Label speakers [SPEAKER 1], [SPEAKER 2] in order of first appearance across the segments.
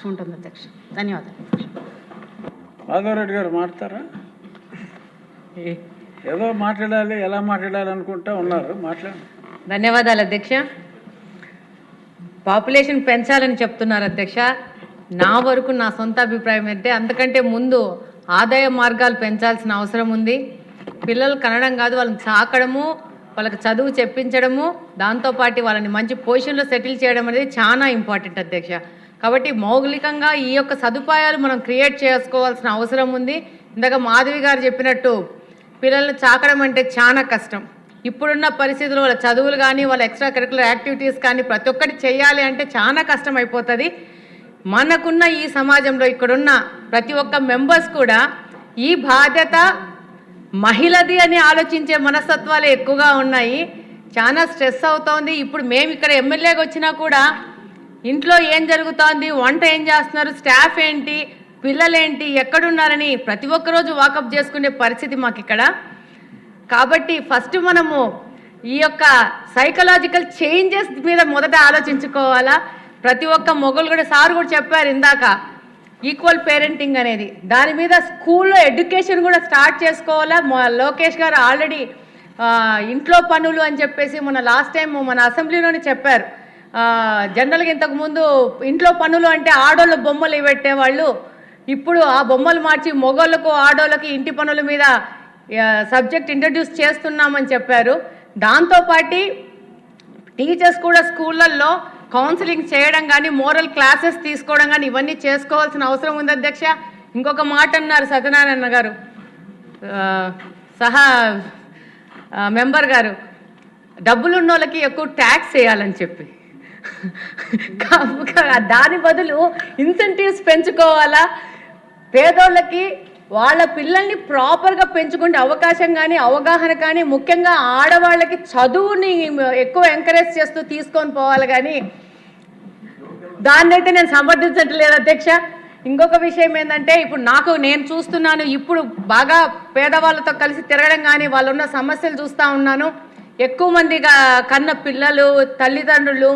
[SPEAKER 1] అవకాశం ఉంటుంది అధ్యక్ష. ధన్యవాదాలు.
[SPEAKER 2] మాధవరెడ్డి గారు మాట్లాడతారా? ఏదో మాట్లాడాలి, ఎలా మాట్లాడాలి అనుకుంటా ఉన్నారు, మాట్లాడండి.
[SPEAKER 3] ధన్యవాదాలు అధ్యక్ష. పాపులేషన్ పెంచాలని చెప్తున్నారు అధ్యక్ష. నా వరకు నా సొంత అభిప్రాయం అంటే అంతకంటే ముందు ఆదాయ మార్గాలు పెంచాల్సిన అవసరం ఉంది. పిల్లలు కనడం కాదు, వాళ్ళని సాకడము, వాళ్ళకి చదువు చెప్పించడము, దాంతోపాటు వాళ్ళని మంచి పొజిషన్లో సెటిల్ చేయడం అనేది చాలా ఇంపార్టెంట్ అధ్యక్ష. కాబట్టి మౌలికంగా ఈ యొక్క సదుపాయాలు మనం క్రియేట్ చేసుకోవాల్సిన అవసరం ఉంది. ఇందాక మాధవి గారు చెప్పినట్టు పిల్లల్ని చాకడం అంటే చాలా కష్టం. ఇప్పుడున్న పరిస్థితుల్లో వాళ్ళ చదువులు కానీ వాళ్ళ ఎక్స్ట్రా కరికులర్ యాక్టివిటీస్ కానీ ప్రతి ఒక్కటి చేయాలి అంటే చాలా కష్టం అయిపోతుంది. మనకున్న ఈ సమాజంలో ఇక్కడున్న ప్రతి ఒక్క మెంబర్స్ కూడా ఈ బాధ్యత మహిళది అని ఆలోచించే మనస్తత్వాలు ఎక్కువగా ఉన్నాయి. చాలా స్ట్రెస్ అవుతోంది. ఇప్పుడు మేము ఇక్కడ ఎమ్మెల్యేగా వచ్చినా కూడా ఇంట్లో ఏం జరుగుతోంది, వంట ఏం చేస్తున్నారు, స్టాఫ్ ఏంటి, పిల్లలేంటి, ఎక్కడున్నారని ప్రతి ఒక్కరోజు వాకప్ చేసుకునే పరిస్థితి మాకు ఇక్కడ. కాబట్టి ఫస్ట్ మనము ఈ యొక్క సైకలాజికల్ చేంజెస్ మీద మొదట ఆలోచించుకోవాలా. ప్రతి ఒక్క మొగలు కూడా సార్ కూడా చెప్పారు ఇందాక, ఈక్వల్ పేరెంటింగ్ అనేది, దాని మీద స్కూల్లో ఎడ్యుకేషన్ కూడా స్టార్ట్ చేసుకోవాలా. లోకేష్ గారు ఆల్రెడీ ఇంట్లో పనులు అని చెప్పేసి మన లాస్ట్ టైం మన అసెంబ్లీలోనే చెప్పారు. జనరల్గా ఇంతకుముందు ఇంట్లో పనులు అంటే ఆడోళ్ళ బొమ్మలు పెట్టేవాళ్ళు, ఇప్పుడు ఆ బొమ్మలు మార్చి మొగోళ్ళకు ఆడోళ్ళకి ఇంటి పనుల మీద సబ్జెక్ట్ ఇంట్రడ్యూస్ చేస్తున్నామని చెప్పారు. దాంతోపాటు టీచర్స్ కూడా స్కూళ్ళల్లో కౌన్సిలింగ్ చేయడం కానీ మోరల్ క్లాసెస్ తీసుకోవడం కానీ ఇవన్నీ చేసుకోవాల్సిన అవసరం ఉంది అధ్యక్ష. ఇంకొక మాట అన్నారు సత్యనారాయణ గారు, సహా మెంబర్ గారు, డబ్బులు ఉన్న వాళ్ళకి ఎక్కువ ట్యాక్స్ వేయాలని చెప్పి, దాని బదులు ఇన్సెంటివ్స్ పెంచుకోవాలా. పేదోళ్ళకి వాళ్ళ పిల్లల్ని ప్రాపర్గా పెంచుకునే అవకాశం కానీ అవగాహన కానీ, ముఖ్యంగా ఆడవాళ్ళకి చదువుని ఎక్కువ ఎంకరేజ్ చేస్తూ తీసుకొని పోవాలి. కానీ దాన్ని అయితే నేను సమర్థించట్లేదు అధ్యక్ష. ఇంకొక విషయం ఏంటంటే, ఇప్పుడు నేను చూస్తున్నాను, ఇప్పుడు బాగా పేదవాళ్ళతో కలిసి తిరగడం కానీ వాళ్ళున్న సమస్యలు చూస్తూ ఉన్నాను. ఎక్కువ మందిగా కన్న పిల్లలు, తల్లిదండ్రులు,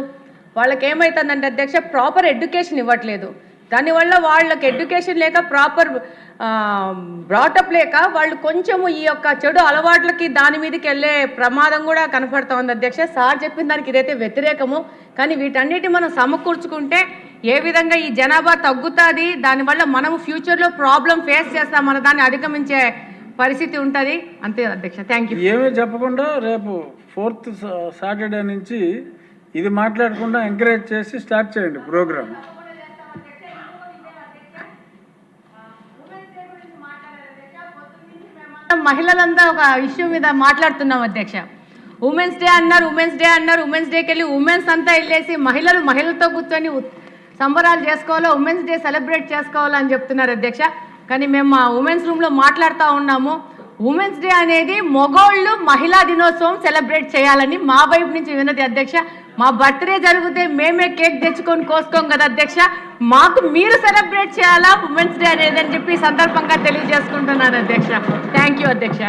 [SPEAKER 3] వాళ్ళకి ఏమవుతుందంటే అధ్యక్ష, ప్రాపర్ ఎడ్యుకేషన్ ఇవ్వట్లేదు. దానివల్ల వాళ్ళకి ఎడ్యుకేషన్ లేక ప్రాపర్ బ్రాటప్ లేక వాళ్ళు కొంచెము ఈ యొక్క చెడు అలవాట్లకి దాని మీదకి వెళ్ళే ప్రమాదం కూడా కనపడుతూ ఉంది అధ్యక్ష. సార్ చెప్పిన దానికి ఇదైతే వ్యతిరేకము. కానీ వీటన్నిటి మనం సమకూర్చుకుంటే ఏ విధంగా ఈ జనాభా తగ్గుతుంది, దానివల్ల మనము ఫ్యూచర్లో ప్రాబ్లం ఫేస్ చేస్తాం, మన దాన్ని అధిగమించే పరిస్థితి ఉంటుంది. అంతే అధ్యక్ష. Thank you.
[SPEAKER 2] ఏమీ చెప్పకుండా రేపు 4th సాటర్డే నుంచి ఇది మాట్లాడకుండా ఎంకరేజ్ చేసి స్టార్ట్ చేయండి ప్రోగ్రామ్.
[SPEAKER 3] మహిళలంతా ఒక ఇష్యూ మీద మాట్లాడుతున్నాం అధ్యక్ష. ఉమెన్స్ డే అన్నారు, ఉమెన్స్ డేకి వెళ్ళి ఉమెన్స్ అంతా వెళ్ళేసి మహిళలతో కూర్చొని సంబరాలు చేసుకోవాలో, ఉమెన్స్ డే సెలబ్రేట్ చేసుకోవాలో అని చెప్తున్నారు అధ్యక్ష. కానీ మేము మా ఉమెన్స్ రూమ్లో మాట్లాడుతూ ఉన్నాము, ఉమెన్స్ డే అనేది మగోళ్ళు మహిళా దినోత్సవం సెలబ్రేట్ చేయాలని మా వైపు నుంచి విన్నది అధ్యక్ష. మా బర్త్డే జరిగితే మేమే కేక్ తెచ్చుకొని కోసుకోం కదా అధ్యక్ష, మాకు మీరు సెలబ్రేట్ చేయాలా ఉమెన్స్ డే అనేది అని చెప్పి సందర్భంగా తెలియజేసుకుంటున్నాను అధ్యక్ష. థ్యాంక్ యూ అధ్యక్ష.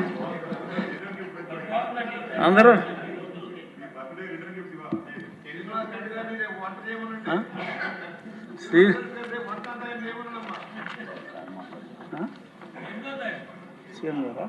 [SPEAKER 2] అందరూ సీఎం గారా?